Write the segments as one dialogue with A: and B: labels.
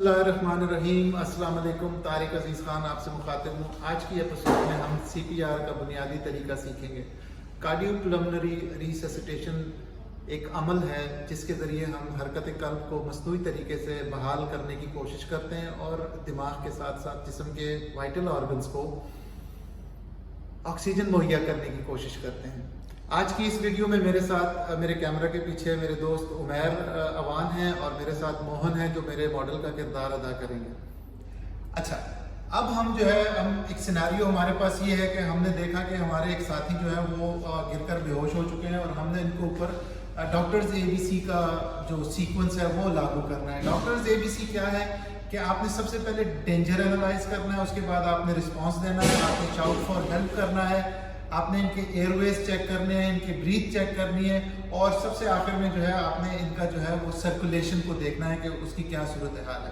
A: बिस्मिल्लाहिर्रहमानिर्रहीम। अस्सलाम वालेकुम। तारिक अजीज़ खान आपसे मुखातिब हूँ। आज की एपिसोड में हम CPR का बुनियादी तरीका सीखेंगे। कार्डियोपल्मोनरी रिससिटेशन एक अमल है जिसके ज़रिए हम हरकत कल्ब को मसनूई तरीके से बहाल करने की कोशिश करते हैं और दिमाग के साथ साथ जिस्म के वाइटल ऑर्गन्स को ऑक्सीजन मुहैया करने की कोशिश करते हैं। आज की इस वीडियो में मेरे साथ मेरे कैमरा के पीछे मेरे दोस्त उमैर अवान हैं और मेरे साथ मोहन है जो मेरे मॉडल का किरदार अदा करेंगे। अच्छा, अब हम एक सिनेरियो हमारे पास ये है कि हमने देखा कि हमारे एक साथी जो है वो गिरकर बेहोश हो चुके हैं और हमने इनके ऊपर डॉक्टर्स ABC का जो सीक्वेंस है वो लागू करना है। डॉक्टर्स ABC क्या है कि आपने सबसे पहले डेंजर एनालाइज करना है, उसके बाद आपने रिस्पॉन्स देना है, आपने शाउट फॉर हेल्प करना है, आपने इनके एयरवेज चेक करने हैं, इनकी ब्रीथ चेक करनी है और सबसे आखिर में आपने इनका वो सर्कुलेशन को देखना है कि उसकी क्या सूरत हाल है।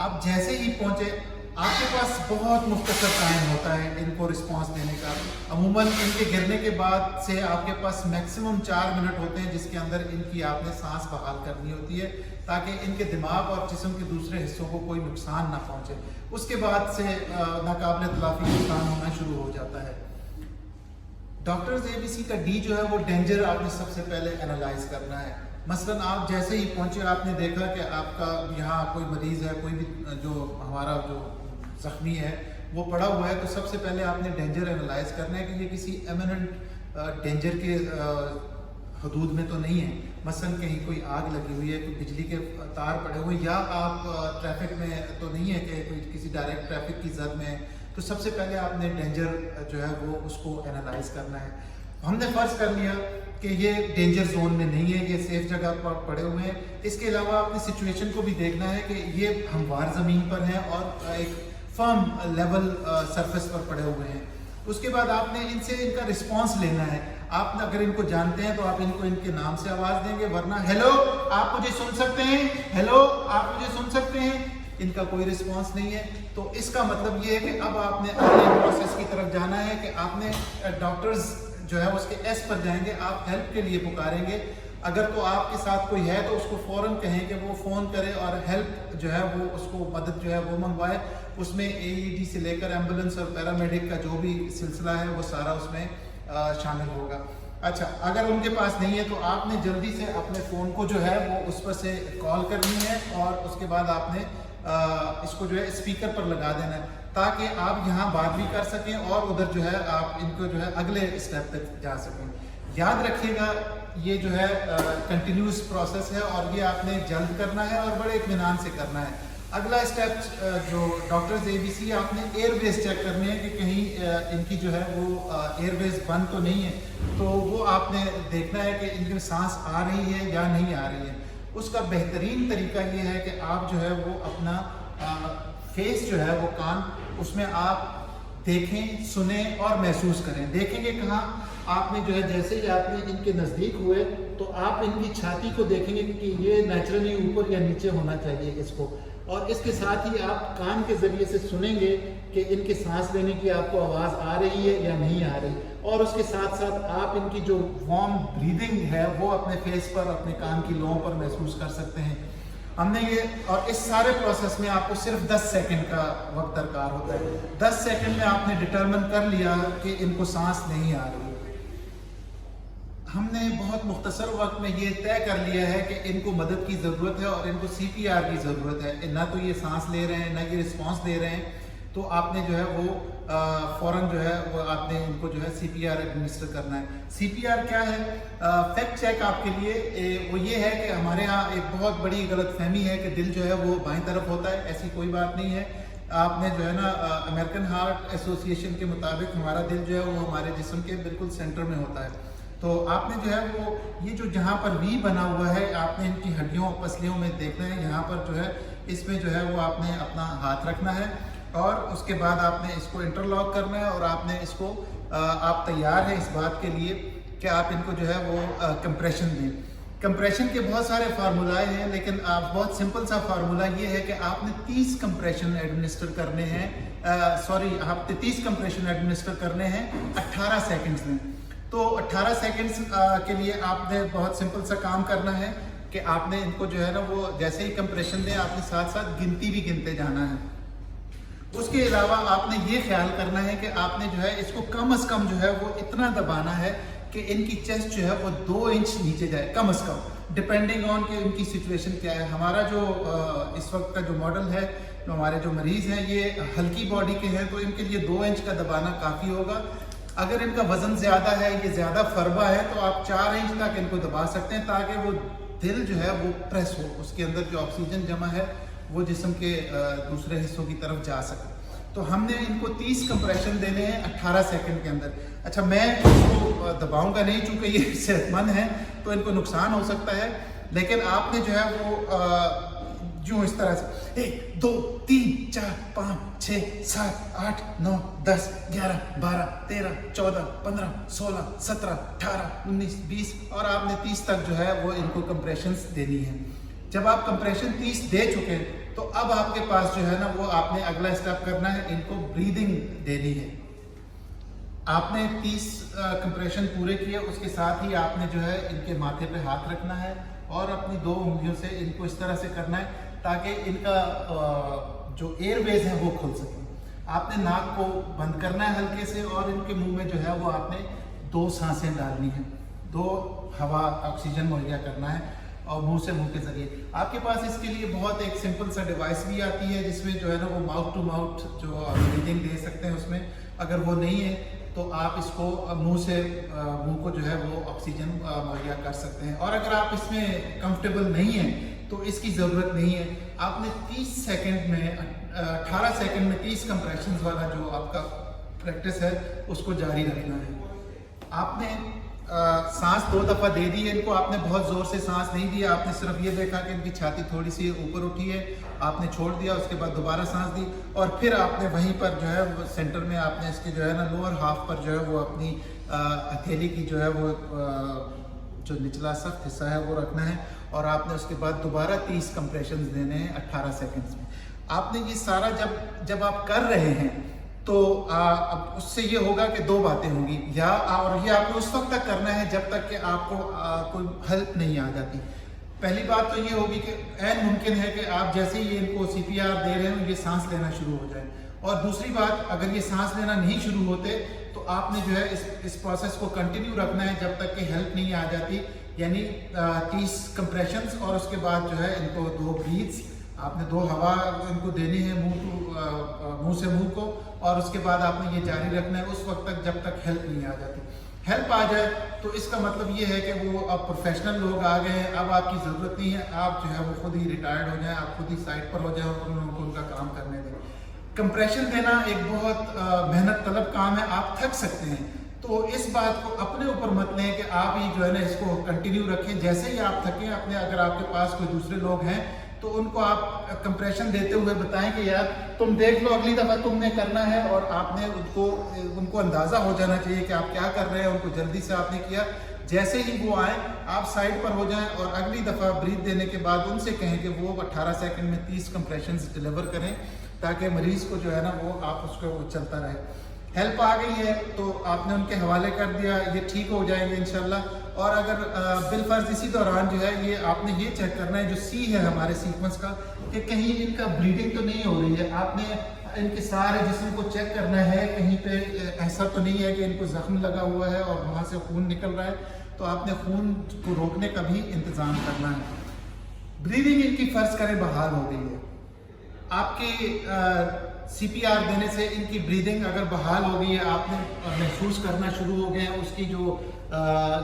A: आप जैसे ही पहुंचे आपके पास बहुत मुख्तसर टाइम होता है इनको रिस्पांस देने का। अमूमन इनके गिरने के बाद से आपके पास मैक्सिमम 4 मिनट होते हैं जिसके अंदर इनकी आपने सांस बहाल करनी होती है ताकि इनके दिमाग और जिस्म के दूसरे हिस्सों को कोई नुकसान ना पहुंचे। उसके बाद से नाकाबिल तलाफी नुकसान होना शुरू हो जाता है। डॉक्टर्स ABC का D जो है वो डेंजर आपने सबसे पहले एनालाइज करना है। मसलन आप जैसे ही पहुंचे आपने देखा कि आपका यहाँ कोई मरीज है, कोई भी जो हमारा जो जख्मी है वो पड़ा हुआ है, तो सबसे पहले आपने डेंजर एनालाइज करना है कि ये किसी इमिनेंट डेंजर के हदूद में तो नहीं है। मसलन कहीं कोई आग लगी हुई है, कोई बिजली के तार पड़े हुए, या आप ट्रैफिक में तो नहीं है कि कोई किसी डायरेक्ट ट्रैफिक की जद में है। तो सबसे पहले आपने डेंजर वो उसको एनालाइज करना है। हमने फर्ज कर लिया कि ये डेंजर जोन में नहीं है, ये सेफ जगह पर पड़े हुए हैं। इसके अलावा आपने सिचुएशन को भी देखना है कि ये हमवार ज़मीन पर हैं और एक फर्म लेवल सरफेस पर पड़े हुए हैं। उसके बाद आपने इनसे इनका रिस्पांस लेना है। आप अगर इनको जानते हैं तो आप इनको इनके नाम से आवाज़ देंगे, वरना हेलो आप मुझे सुन सकते हैं, हेलो आप मुझे सुन सकते हैं, इनका कोई रिस्पांस नहीं है। तो इसका मतलब ये है कि अब आपने अगले प्रोसेस की तरफ जाना है कि आपने डॉक्टर्स जो है उसके S पर जाएंगे, आप हेल्प के लिए पुकारेंगे। अगर तो आपके साथ कोई है तो उसको फ़ौरन कहें कि वो फ़ोन करे और हेल्प जो है वो उसको मदद जो है वो मंगवाए। उसमें AED से लेकर एम्बुलेंस और पैरामेडिक का जो भी सिलसिला है वो सारा उसमें शामिल होगा। अच्छा, अगर उनके पास नहीं है तो आपने जल्दी से अपने फ़ोन को जो है वो उस पर से कॉल करनी है और उसके बाद आपने इसको जो है स्पीकर पर लगा देना है ताकि आप यहाँ बात भी कर सकें और उधर जो है आप इनको जो है अगले स्टेप तक जा सकें। याद रखिएगा ये जो है कंटिन्यूस प्रोसेस है और ये आपने जल्द करना है और बड़े इत्मीनान से करना है। अगला स्टेप जो डॉक्टर्स ABC आपने एयरवेज चेक करने हैं कि कहीं इनकी जो है वो एयरवेज बंद तो नहीं है। तो वो आपने देखना है कि इनकी सांस आ रही है या नहीं आ रही है। उसका बेहतरीन तरीका ये है कि आप जो है वो अपना फेस जो है वो कान उसमें आप देखें, सुने और महसूस करें। देखेंगे कहाँ? आपने जो है जैसे ही आपने इनके नज़दीक हुए तो आप इनकी छाती को देखेंगे कि ये नेचुरली ऊपर या नीचे होना चाहिए इसको, और इसके साथ ही आप कान के ज़रिए से सुनेंगे कि इनके सांस लेने की आपको आवाज़ आ रही है या नहीं आ रही, और उसके साथ साथ आप इनकी जो वार्म ब्रीदिंग है वो अपने फेस पर, अपने कान की लों पर महसूस कर सकते हैं। हमने ये और इस सारे प्रोसेस में आपको सिर्फ 10 सेकंड का वक्त दरकार होता है। 10 सेकंड में आपने डिटरमिन कर लिया कि इनको सांस नहीं आ रही। हमने बहुत मुख्तसर वक्त में ये तय कर लिया है कि इनको मदद की ज़रूरत है और इनको CPR की ज़रूरत है। ना तो ये सांस ले रहे हैं, ना ये रिस्पॉन्स दे रहे हैं, तो आपने जो है वो फ़ौरन जो है वो आपने इनको जो है CPR एडमिनिस्टर करना है। CPR क्या है? फैक्ट चेक आपके लिए वो ये है कि हमारे यहाँ एक बहुत बड़ी गलतफहमी है कि दिल जो है वो बाईं तरफ होता है। ऐसी कोई बात नहीं है। आपने जो है ना अमेरिकन हार्ट एसोसिएशन के मुताबिक हमारा दिल जो है वो हमारे जिस्म के बिल्कुल सेंटर में होता है। तो आपने जो है वो ये जो जहाँ पर V बना हुआ है आपने इनकी हड्डियों पसलियों में देखना है। यहाँ पर जो है इसमें जो है वो आपने अपना हाथ रखना है और उसके बाद आपने इसको इंटरलॉक करना है और आपने इसको आप तैयार हैं इस बात के लिए कि आप इनको जो है वो कंप्रेशन दें। कंप्रेशन के बहुत सारे फार्मूलाए हैं, लेकिन आप बहुत सिंपल सा फार्मूला ये है कि आपने 30 कंप्रेशन एडमिनिस्टर करने हैं। आपने 30 कंप्रेशन एडमिनिस्टर करने हैं 18 सेकंड्स में। तो 18 सेकंड्स के लिए आपने बहुत सिंपल सा काम करना है। کہ آپ نے ان کو جو ہے نا وہ جیسے ہی کمپریشن دیں آپ نے ساتھ ساتھ گنتی بھی گنتے جانا ہے. اس کے علاوہ آپ نے یہ خیال کرنا ہے کہ آپ نے جو ہے اس کو کم از کم جو ہے وہ اتنا دبانا ہے کہ ان کی چیسٹ جو ہے وہ 2 انچ نیچے جائے کم از کم، ڈپینڈنگ آن کہ ان کی سچویشن کیا ہے. ہمارا جو اس وقت کا جو ماڈل ہے، ہمارے جو مریض ہیں یہ ہلکی باڈی کے ہیں، تو ان کے لیے 2 انچ کا دبانا کافی ہوگا. اگر ان کا وزن زیادہ ہے، یہ زیادہ فربہ ہے، تو آپ 4 انچ تک ان کو دبا سکتے ہیں تاکہ وہ دل جو ہے وہ پریس ہو، اس کے اندر جو آکسیجن جمع ہے وہ جسم کے دوسرے حصوں کی طرف جا سکے. تو ہم نے ان کو 30 کمپریشن دینے ہیں 18 سیکنڈ کے اندر. اچھا میں اس کو دباؤں گا نہیں چونکہ یہ صحت مند ہیں تو ان کو نقصان ہو سکتا ہے، لیکن آپ نے جو ہے وہ جو اس طرح سے 1 2 3 4 5 6 7 8 9 10 11 12 13 14 15 16 17 18 19 20 اور آپ نے 30 تک جو ہے وہ ان کو کمپریشنز دینی ہے. جب آپ کمپریشن 30 دے چکے تو اب آپ کے پاس جو ہے نا وہ آپ نے اگلا اسٹیپ کرنا ہے، ان کو بریدنگ دینی ہے. آپ نے 30 کمپریشن پورے کیے، اس کے ساتھ ہی آپ نے جو ہے ان کے ماتھے پہ ہاتھ رکھنا ہے اور اپنی 2 انگلیوں سے ان کو اس طرح سے کرنا ہے تاکہ ان کا جو ایئر ویز ہے وہ کھل سکے. آپ نے ناک کو بند کرنا ہے ہلکے سے اور ان کے منہ میں جو ہے وہ آپ نے 2 سانسیں ڈالنی ہیں، 2 ہوا آکسیجن مہیا کرنا ہے اور منہ سے منہ کے ذریعے. آپ کے پاس اس کے لیے بہت ایک سمپل سا ڈیوائس بھی آتی ہے جس میں جو ہے نا وہ ماؤتھ ٹو ماؤتھ جو بریدنگ دے سکتے ہیں. اس میں اگر وہ نہیں ہے تو آپ اس کو منہ سے منہ کو جو ہے وہ آکسیجن مہیا کر سکتے ہیں. اور اگر آپ اس میں کمفرٹیبل نہیں ہیں تو اس کی ضرورت نہیں ہے. آپ نے 30 سیکنڈ میں 18 سیکنڈ میں 30 کمپریشنز والا جو آپ کا پریکٹس ہے اس کو جاری رکھنا ہے. آپ نے سانس 2 دفعہ دے دی ہے ان کو، آپ نے بہت زور سے سانس نہیں دیا، آپ نے صرف یہ دیکھا کہ ان کی چھاتی تھوڑی سی اوپر اٹھی ہے، آپ نے چھوڑ دیا، اس کے بعد دوبارہ سانس دی اور پھر آپ نے وہیں پر جو ہے سینٹر میں آپ نے اس کی جو ہے نا لوور ہاف پر جو ہے وہ اپنی ہتھیلی کی جو ہے وہ جو نچلا سخت حصہ ہے وہ رکھنا ہے اور آپ نے اس کے بعد دوبارہ 30 کمپریشنز دینے ہیں 18 سیکنڈز میں. آپ نے یہ سارا جب آپ کر رہے ہیں تو اب اس سے یہ ہوگا کہ 2 باتیں ہوں گی، اور یہ آپ کو اس وقت تک کرنا ہے جب تک کہ آپ کو کوئی ہیلپ نہیں آ جاتی. پہلی بات تو یہ ہوگی کہ عین ممکن ہے کہ آپ جیسے ہی ان کو CPR دے رہے ہوں یہ سانس لینا شروع ہو جائے. اور دوسری بات، اگر یہ سانس لینا نہیں شروع ہوتے تو آپ نے جو ہے اس پروسیس کو کنٹینیو رکھنا ہے جب تک کہ ہیلپ نہیں آ جاتی. یعنی 30 کمپریشنز اور اس کے بعد جو ہے ان کو 2 بریتھس، آپ نے 2 ہوا ان کو دینی ہے منہ سے منہ کو اور اس کے بعد آپ نے یہ جاری رکھنا ہے اس وقت تک جب تک ہیلپ نہیں آ جاتی. ہیلپ آ جائے تو اس کا مطلب یہ ہے کہ وہ اب پروفیشنل لوگ آ گئے ہیں، اب آپ کی ضرورت نہیں ہے، آپ جو ہے وہ خود ہی ریٹائرڈ ہو جائیں، آپ خود ہی سائٹ پر ہو جائیں اور ان کو ان کا کام کرنے دیں. کمپریشن دینا ایک بہت محنت طلب کام ہے، آپ تھک سکتے ہیں، تو اس بات کو اپنے اوپر مت لیں کہ آپ ہی جو ہے نا اس کو کنٹینیو رکھیں. جیسے ہی آپ تھکیں اپنے، اگر آپ کے پاس کوئی دوسرے لوگ ہیں تو ان کو آپ کمپریشن دیتے ہوئے بتائیں کہ یار تم دیکھ لو اگلی دفعہ تم نے کرنا ہے، اور آپ نے ان کو اندازہ ہو جانا چاہیے کہ آپ کیا کر رہے ہیں. ان کو جلدی سے آپ نے کیا، جیسے ہی وہ آئیں آپ سائڈ پر ہو جائیں اور اگلی دفعہ بریتھ دینے کے بعد ان سے کہیں کہ وہ 18 سیکنڈ میں 30 کمپریشنز ڈیلیور کریں تاکہ مریض کو جو ہے نا وہ آپ اس کو چلتا رہے. ہیلپ آ گئی ہے تو آپ نے ان کے حوالے کر دیا، یہ ٹھیک ہو جائیں گے انشاءاللہ. اور اگر بالفرض اسی دوران جو ہے یہ آپ نے یہ چیک کرنا ہے جو C ہے ہمارے سیکوینس کا کہ کہیں ان کا بلیڈنگ تو نہیں ہو رہی ہے. آپ نے ان کے سارے جسم کو چیک کرنا ہے، کہیں پہ ایسا تو نہیں ہے کہ ان کو زخم لگا ہوا ہے اور وہاں سے خون نکل رہا ہے، تو آپ نے خون کو روکنے کا بھی انتظام کرنا ہے. بریدنگ ان کی فرض کریں بحال ہو گئی ہے، آپ کے CPR دینے سے ان کی بریدنگ اگر بحال ہو گئی ہے، آپ نے محسوس کرنا شروع ہو گئے ہیں، اس کی جو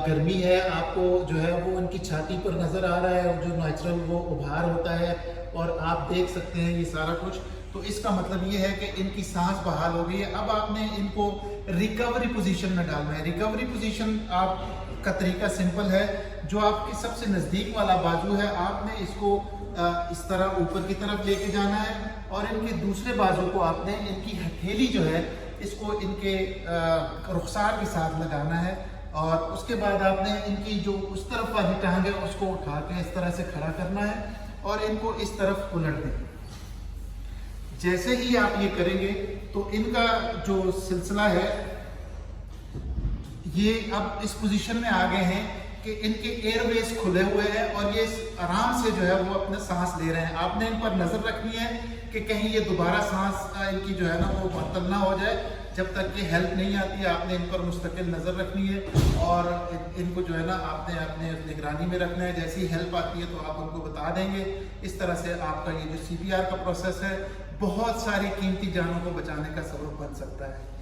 A: گرمی ہے آپ کو جو ہے وہ ان کی چھاتی پر نظر آ رہا ہے، جو نیچرل وہ ابھار ہوتا ہے اور آپ دیکھ سکتے ہیں یہ سارا کچھ، تو اس کا مطلب یہ ہے کہ ان کی سانس بحال ہو گئی ہے. اب آپ نے ان کو ریکوری پوزیشن میں ڈالنا ہے. ریکوری پوزیشن آپ کا طریقہ سمپل ہے، جو آپ کے سب سے نزدیک والا بازو ہے آپ نے اس کو اس طرح اوپر کی طرف لے کے جانا ہے اور ان کے دوسرے بازو کو آپ نے ان کی ہتھیلی جو ہے اس کو ان کے رخسار کے ساتھ لگانا ہے اور اس کے بعد آپ نے ان کی جو اس طرف والی ٹانگ ہے اس کو اٹھا کے اس طرح سے کھڑا کرنا ہے اور ان کو اس طرف الٹ دیں. جیسے ہی آپ یہ کریں گے تو ان کا جو سلسلہ ہے یہ اب اس پوزیشن میں آ گئے ہیں कि इनके एयरवेज खुले हुए हैं और ये आराम से जो है वो अपने सांस ले रहे हैं। आपने इन पर नजर रखनी है कि कहीं ये दोबारा सांस इनकी जो है ना वो मुअत्तल ना हो जाए। जब तक ये हेल्प नहीं आती है आपने इन पर मुस्तकिल नज़र रखनी है और इनको जो है ना आपने अपने निगरानी में रखना है। जैसी हेल्प आती है तो आप उनको बता देंगे। इस तरह से आपका ये जो CPR का प्रोसेस है बहुत सारी कीमती जानों को बचाने का सबब बन सकता है।